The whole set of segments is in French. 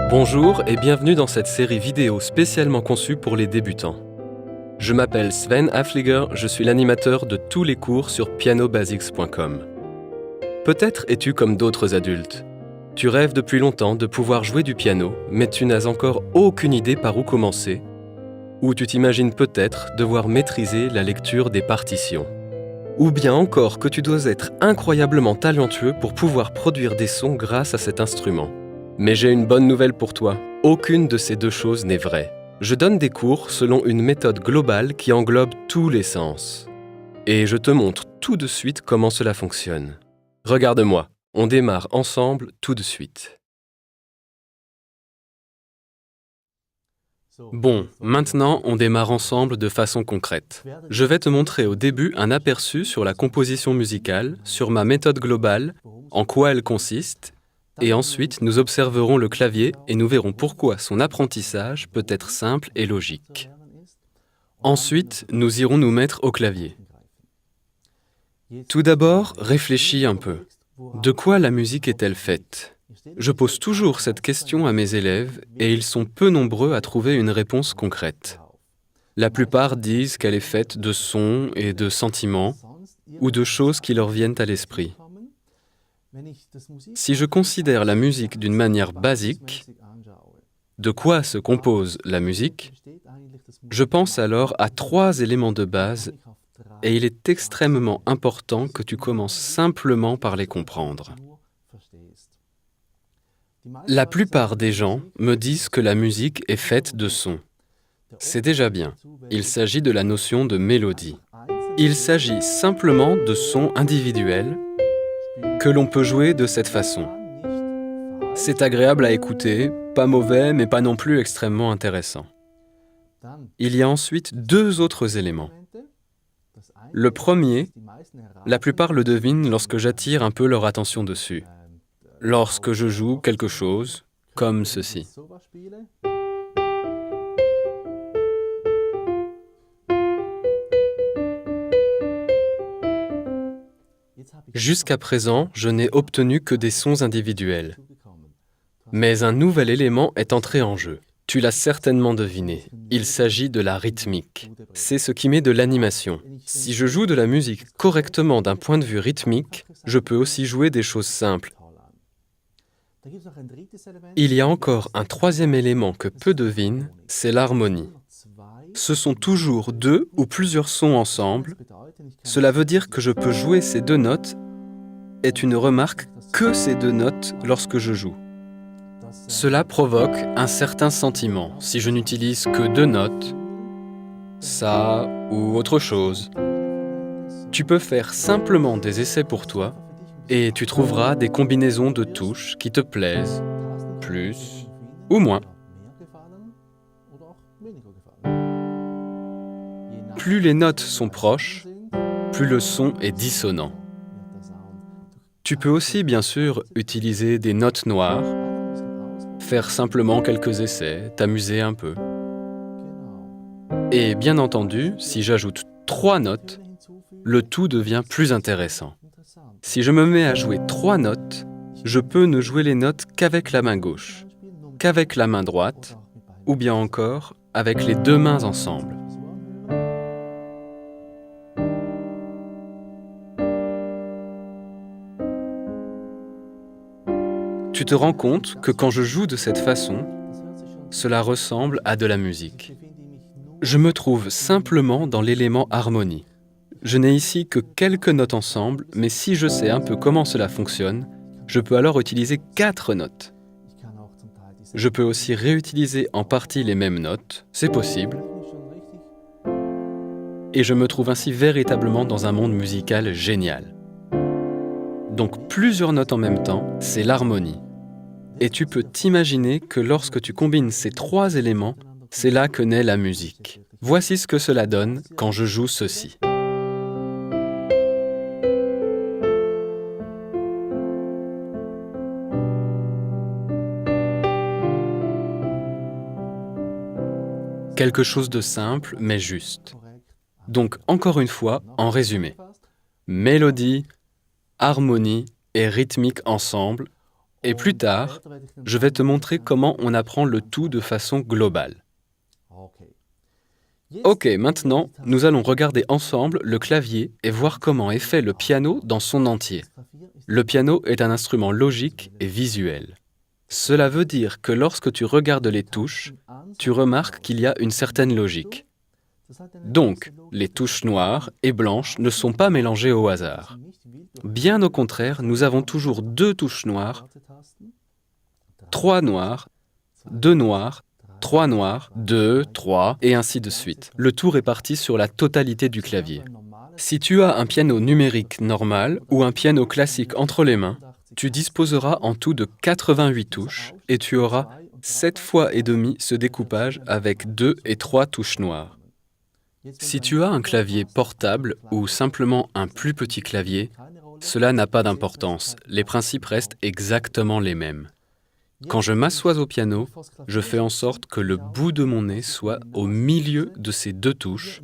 Bonjour et bienvenue dans cette série vidéo spécialement conçue pour les débutants. Je m'appelle Sven Affliger, je suis l'animateur de tous les cours sur pianobasics.com. Peut-être es-tu comme d'autres adultes. Tu rêves depuis longtemps de pouvoir jouer du piano, mais tu n'as encore aucune idée par où commencer, ou tu t'imagines peut-être devoir maîtriser la lecture des partitions. Ou bien encore que tu dois être incroyablement talentueux pour pouvoir produire des sons grâce à cet instrument. Mais j'ai une bonne nouvelle pour toi, aucune de ces deux choses n'est vraie. Je donne des cours selon une méthode globale qui englobe tous les sens. Et je te montre tout de suite comment cela fonctionne. Regarde-moi, on démarre ensemble tout de suite. Bon, maintenant on démarre ensemble de façon concrète. Je vais te montrer au début un aperçu sur la composition musicale, sur ma méthode globale, en quoi elle consiste, et ensuite nous observerons le clavier et nous verrons pourquoi son apprentissage peut être simple et logique. Ensuite, nous irons nous mettre au clavier. Tout d'abord, réfléchis un peu. De quoi la musique est-elle faite ? Je pose toujours cette question à mes élèves et ils sont peu nombreux à trouver une réponse concrète. La plupart disent qu'elle est faite de sons et de sentiments ou de choses qui leur viennent à l'esprit. Si je considère la musique d'une manière basique, de quoi se compose la musique ? Je pense alors à 3 éléments de base et il est extrêmement important que tu commences simplement par les comprendre. La plupart des gens me disent que la musique est faite de sons. C'est déjà bien. Il s'agit de la notion de mélodie. Il s'agit simplement de sons individuels que l'on peut jouer de cette façon. C'est agréable à écouter, pas mauvais, mais pas non plus extrêmement intéressant. Il y a ensuite 2 autres éléments. Le premier, la plupart le devinent lorsque j'attire un peu leur attention dessus. Lorsque je joue quelque chose, comme ceci. Jusqu'à présent, je n'ai obtenu que des sons individuels. Mais un nouvel élément est entré en jeu. Tu l'as certainement deviné. Il s'agit de la rythmique. C'est ce qui met de l'animation. Si je joue de la musique correctement d'un point de vue rythmique, je peux aussi jouer des choses simples. Il y a encore un 3e élément que peu devinent, c'est l'harmonie. Ce sont toujours 2 ou plusieurs sons ensemble. Cela veut dire que je peux jouer ces 2 notes et tu ne remarques que ces 2 notes lorsque je joue. Cela provoque un certain sentiment si je n'utilise que 2 notes, ça ou autre chose. Tu peux faire simplement des essais pour toi et tu trouveras des combinaisons de touches qui te plaisent, plus ou moins. Plus les notes sont proches, plus le son est dissonant. Tu peux aussi, bien sûr, utiliser des notes noires, faire simplement quelques essais, t'amuser un peu. Et bien entendu, si j'ajoute 3 notes, le tout devient plus intéressant. Si je me mets à jouer 3 notes, je peux ne jouer les notes qu'avec la main gauche, qu'avec la main droite, ou bien encore avec les 2 mains ensemble. Tu te rends compte que quand je joue de cette façon, cela ressemble à de la musique. Je me trouve simplement dans l'élément harmonie. Je n'ai ici que quelques notes ensemble, mais si je sais un peu comment cela fonctionne, je peux alors utiliser 4 notes. Je peux aussi réutiliser en partie les mêmes notes, c'est possible. Et je me trouve ainsi véritablement dans un monde musical génial. Donc plusieurs notes en même temps, c'est l'harmonie. Et tu peux t'imaginer que lorsque tu combines ces 3 éléments, c'est là que naît la musique. Voici ce que cela donne quand je joue ceci. Quelque chose de simple, mais juste. Donc, encore une fois, en résumé. Mélodie, harmonie et rythmique ensemble, Et plus tard, je vais te montrer comment on apprend le tout de façon globale. Ok, maintenant, nous allons regarder ensemble le clavier et voir comment est fait le piano dans son entier. Le piano est un instrument logique et visuel. Cela veut dire que lorsque tu regardes les touches, tu remarques qu'il y a une certaine logique. Donc, les touches noires et blanches ne sont pas mélangées au hasard. Bien au contraire, nous avons toujours 2 touches noires, 3 noirs, 2 noirs, 3 noirs, 2, 3, et ainsi de suite. Le tout réparti sur la totalité du clavier. Si tu as un piano numérique normal ou un piano classique entre les mains, tu disposeras en tout de 88 touches et tu auras 7 fois et demi ce découpage avec 2 et 3 touches noires. Si tu as un clavier portable ou simplement un plus petit clavier, cela n'a pas d'importance, les principes restent exactement les mêmes. Quand je m'assois au piano, je fais en sorte que le bout de mon nez soit au milieu de ces 2 touches,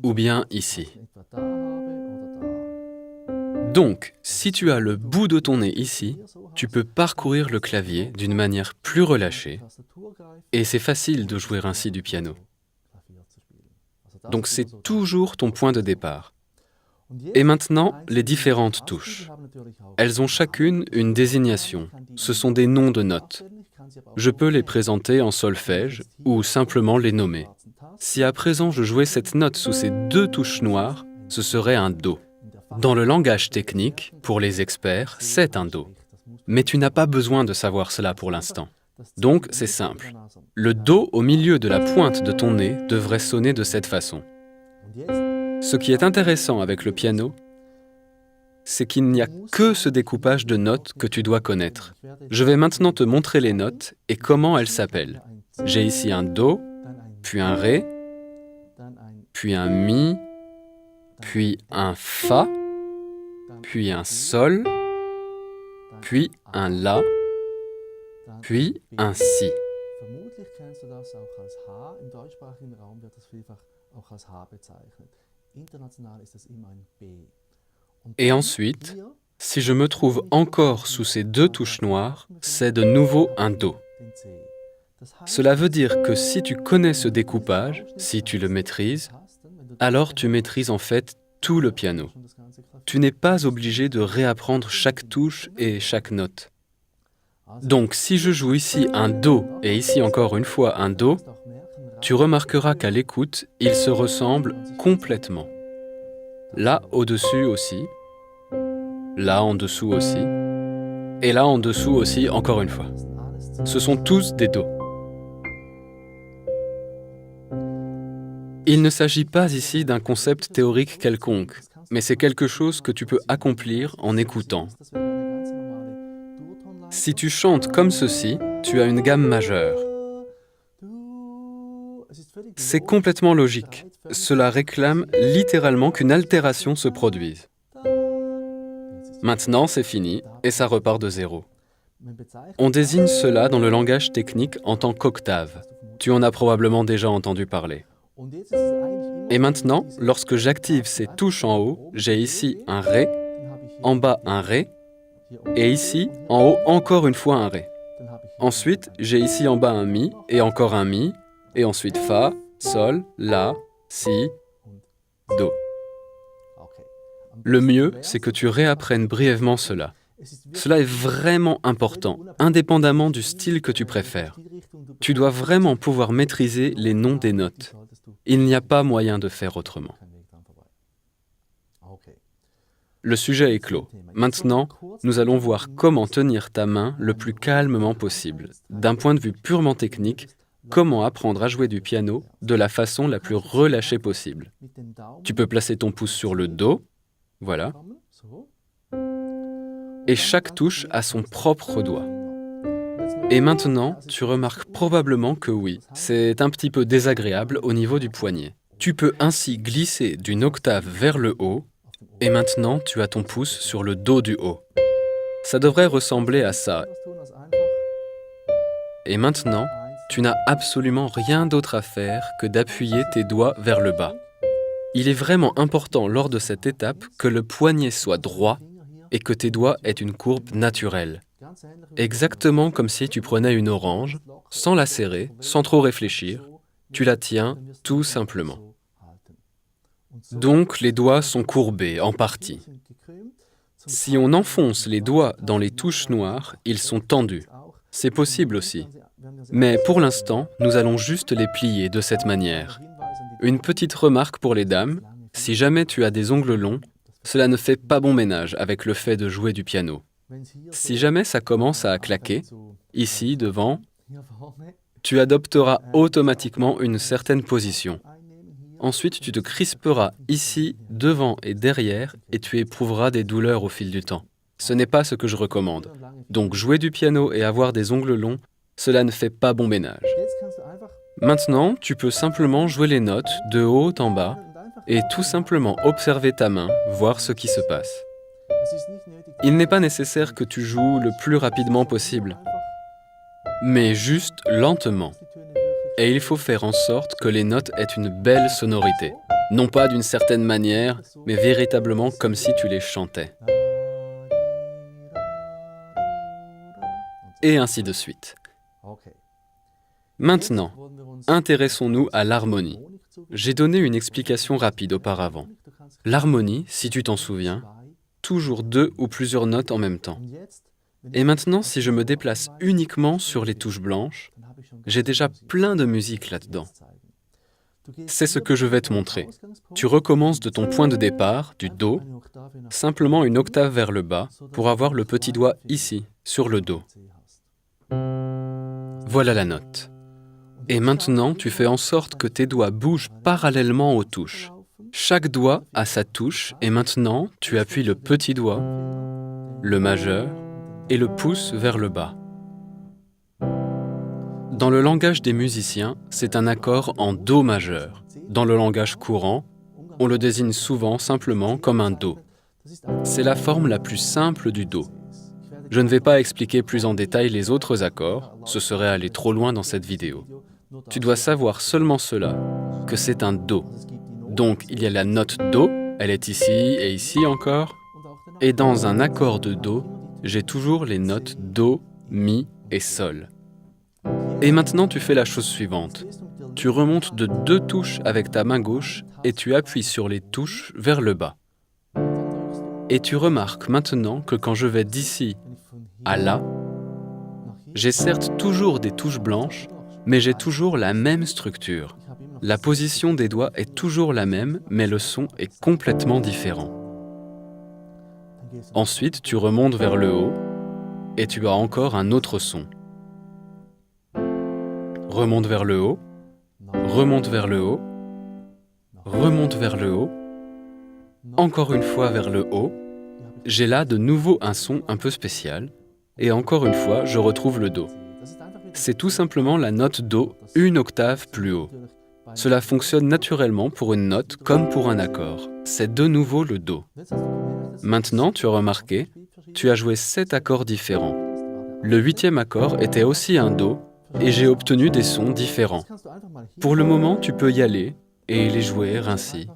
ou bien ici. Donc, si tu as le bout de ton nez ici, tu peux parcourir le clavier d'une manière plus relâchée, et c'est facile de jouer ainsi du piano. Donc c'est toujours ton point de départ. Et maintenant, les différentes touches. Elles ont chacune une désignation. Ce sont des noms de notes. Je peux les présenter en solfège ou simplement les nommer. Si à présent je jouais cette note sous ces 2 touches noires, ce serait un Do. Dans le langage technique, pour les experts, c'est un Do. Mais tu n'as pas besoin de savoir cela pour l'instant. Donc c'est simple. Le Do au milieu de la pointe de ton nez devrait sonner de cette façon. Ce qui est intéressant avec le piano, c'est qu'il n'y a que ce découpage de notes que tu dois connaître. Je vais maintenant te montrer les notes et comment elles s'appellent. J'ai ici un Do, puis un Ré, puis un Mi, puis un Fa, puis un Sol, puis un La, puis un Si. Vermutlich kennst du das auch als H. Im deutschsprachigen Raum wird das vielfach auch als H bezeichnet. International ist das immer ein B. Et ensuite, si je me trouve encore sous ces 2 touches noires, c'est de nouveau un Do. Cela veut dire que si tu connais ce découpage, si tu le maîtrises, alors tu maîtrises en fait tout le piano. Tu n'es pas obligé de réapprendre chaque touche et chaque note. Donc si je joue ici un Do et ici encore une fois un Do, tu remarqueras qu'à l'écoute, ils se ressemblent complètement. Là au-dessus aussi, là en dessous aussi, et là en dessous aussi encore une fois. Ce sont tous des Do. Il ne s'agit pas ici d'un concept théorique quelconque, mais c'est quelque chose que tu peux accomplir en écoutant. Si tu chantes comme ceci, tu as une gamme majeure. C'est complètement logique. Cela réclame littéralement qu'une altération se produise. Maintenant, c'est fini et ça repart de zéro. On désigne cela dans le langage technique en tant qu'octave. Tu en as probablement déjà entendu parler. Et maintenant, lorsque j'active ces touches en haut, j'ai ici un Ré, en bas un Ré, et ici, en haut, encore une fois un Ré. Ensuite, j'ai ici en bas un Mi, et encore un Mi, et ensuite Fa, Sol, La, Si, Do. Le mieux, c'est que tu réapprennes brièvement cela. Cela est vraiment important, indépendamment du style que tu préfères. Tu dois vraiment pouvoir maîtriser les noms des notes. Il n'y a pas moyen de faire autrement. Le sujet est clos. Maintenant, nous allons voir comment tenir ta main le plus calmement possible. D'un point de vue purement technique, comment apprendre à jouer du piano de la façon la plus relâchée possible. Tu peux placer ton pouce sur le Do, voilà, et chaque touche a son propre doigt. Et maintenant, tu remarques probablement que oui, c'est un petit peu désagréable au niveau du poignet. Tu peux ainsi glisser d'une octave vers le haut, et maintenant tu as ton pouce sur le Do du haut. Ça devrait ressembler à ça. Et maintenant, tu n'as absolument rien d'autre à faire que d'appuyer tes doigts vers le bas. Il est vraiment important lors de cette étape que le poignet soit droit et que tes doigts aient une courbe naturelle. Exactement comme si tu prenais une orange, sans la serrer, sans trop réfléchir, tu la tiens tout simplement. Donc les doigts sont courbés en partie. Si on enfonce les doigts dans les touches noires, ils sont tendus. C'est possible aussi. Mais pour l'instant, nous allons juste les plier de cette manière. Une petite remarque pour les dames, si jamais tu as des ongles longs, cela ne fait pas bon ménage avec le fait de jouer du piano. Si jamais ça commence à claquer, ici, devant, tu adopteras automatiquement une certaine position. Ensuite, tu te crisperas ici, devant et derrière, et tu éprouveras des douleurs au fil du temps. Ce n'est pas ce que je recommande. Donc jouer du piano et avoir des ongles longs, cela ne fait pas bon ménage. Maintenant, tu peux simplement jouer les notes de haut en bas et tout simplement observer ta main, voir ce qui se passe. Il n'est pas nécessaire que tu joues le plus rapidement possible, mais juste lentement. Et il faut faire en sorte que les notes aient une belle sonorité. Non pas d'une certaine manière, mais véritablement comme si tu les chantais. Et ainsi de suite. Maintenant, intéressons-nous à l'harmonie. J'ai donné une explication rapide auparavant. L'harmonie, si tu t'en souviens, toujours 2 ou plusieurs notes en même temps. Et maintenant, si je me déplace uniquement sur les touches blanches, j'ai déjà plein de musique là-dedans. C'est ce que je vais te montrer. Tu recommences de ton point de départ, du Do, simplement une octave vers le bas, pour avoir le petit doigt ici, sur le Do. Voilà la note. Et maintenant, tu fais en sorte que tes doigts bougent parallèlement aux touches. Chaque doigt a sa touche et maintenant, tu appuies le petit doigt, le majeur et le pouce vers le bas. Dans le langage des musiciens, c'est un accord en Do majeur. Dans le langage courant, on le désigne souvent simplement comme un Do. C'est la forme la plus simple du Do. Je ne vais pas expliquer plus en détail les autres accords, ce serait aller trop loin dans cette vidéo. Tu dois savoir seulement cela, que c'est un Do. Donc il y a la note Do, elle est ici et ici encore, et dans un accord de Do, j'ai toujours les notes Do, Mi et Sol. Et maintenant tu fais la chose suivante. Tu remontes de 2 touches avec ta main gauche et tu appuies sur les touches vers le bas. Et tu remarques maintenant que quand je vais d'ici à là, j'ai certes toujours des touches blanches, mais j'ai toujours la même structure. La position des doigts est toujours la même, mais le son est complètement différent. Ensuite, tu remontes vers le haut et tu as encore un autre son. Remonte vers le haut, remonte vers le haut, remonte vers le haut, encore une fois vers le haut. J'ai là de nouveau un son un peu spécial, et encore une fois, je retrouve le Do. C'est tout simplement la note Do une octave plus haut. Cela fonctionne naturellement pour une note comme pour un accord. C'est de nouveau le Do. Maintenant, tu as remarqué, tu as joué 7 accords différents. Le 8e accord était aussi un Do, et j'ai obtenu des sons différents. Pour le moment, tu peux y aller et les jouer ainsi,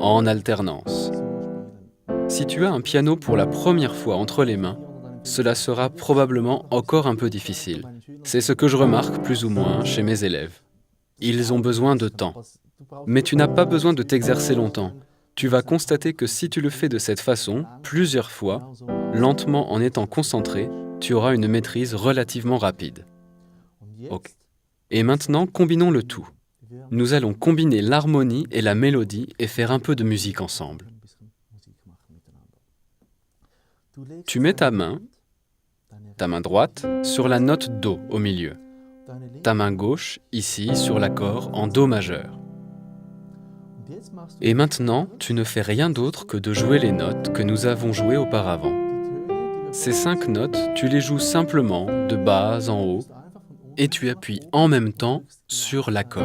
en alternance. Si tu as un piano pour la première fois entre les mains, cela sera probablement encore un peu difficile. C'est ce que je remarque plus ou moins chez mes élèves. Ils ont besoin de temps. Mais tu n'as pas besoin de t'exercer longtemps. Tu vas constater que si tu le fais de cette façon, plusieurs fois, lentement en étant concentré, tu auras une maîtrise relativement rapide. Ok. Et maintenant, combinons le tout. Nous allons combiner l'harmonie et la mélodie et faire un peu de musique ensemble. Tu mets ta main droite, sur la note Do au milieu. Ta main gauche, ici, sur l'accord en Do majeur. Et maintenant, tu ne fais rien d'autre que de jouer les notes que nous avons jouées auparavant. Ces 5 notes, tu les joues simplement de bas en haut et tu appuies en même temps sur l'accord.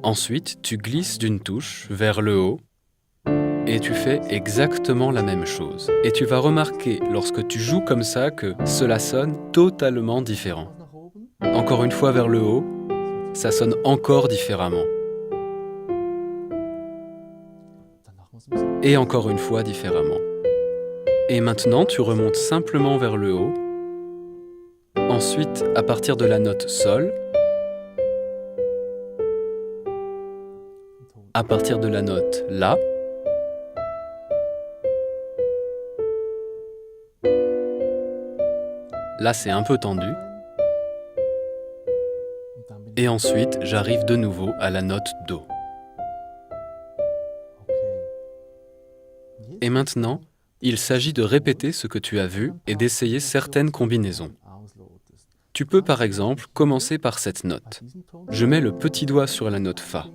Ensuite, tu glisses d'une touche vers le haut et tu fais exactement la même chose. Et tu vas remarquer lorsque tu joues comme ça que cela sonne totalement différent. Encore une fois vers le haut, ça sonne encore différemment. Et encore une fois différemment. Et maintenant, tu remontes simplement vers le haut. Ensuite, à partir de la note Sol, à partir de la note La, là c'est un peu tendu, et ensuite j'arrive de nouveau à la note Do. Et maintenant, il s'agit de répéter ce que tu as vu et d'essayer certaines combinaisons. Tu peux par exemple commencer par cette note. Je mets le petit doigt sur la note Fa.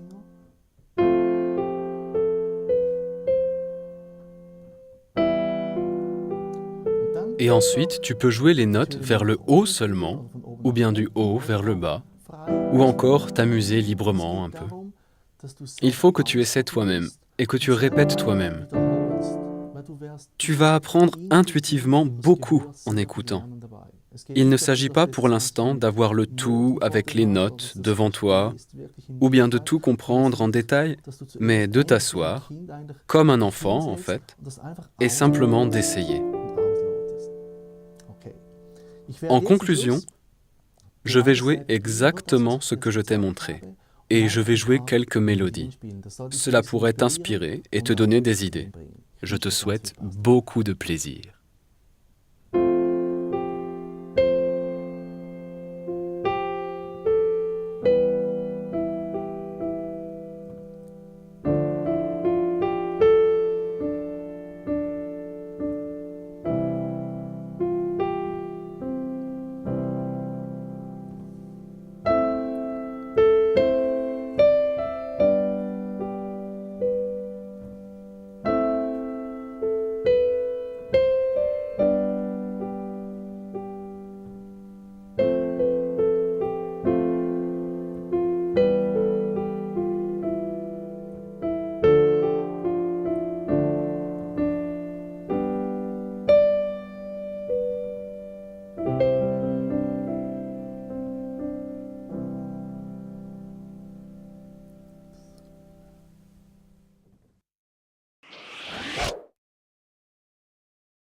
Et ensuite, tu peux jouer les notes vers le haut seulement, ou bien du haut vers le bas, ou encore t'amuser librement un peu. Il faut que tu essaies toi-même et que tu répètes toi-même. Tu vas apprendre intuitivement beaucoup en écoutant. Il ne s'agit pas pour l'instant d'avoir le tout avec les notes devant toi, ou bien de tout comprendre en détail, mais de t'asseoir, comme un enfant en fait, et simplement d'essayer. En conclusion, je vais jouer exactement ce que je t'ai montré, et je vais jouer quelques mélodies. Cela pourrait t'inspirer et te donner des idées. Je te souhaite beaucoup de plaisir.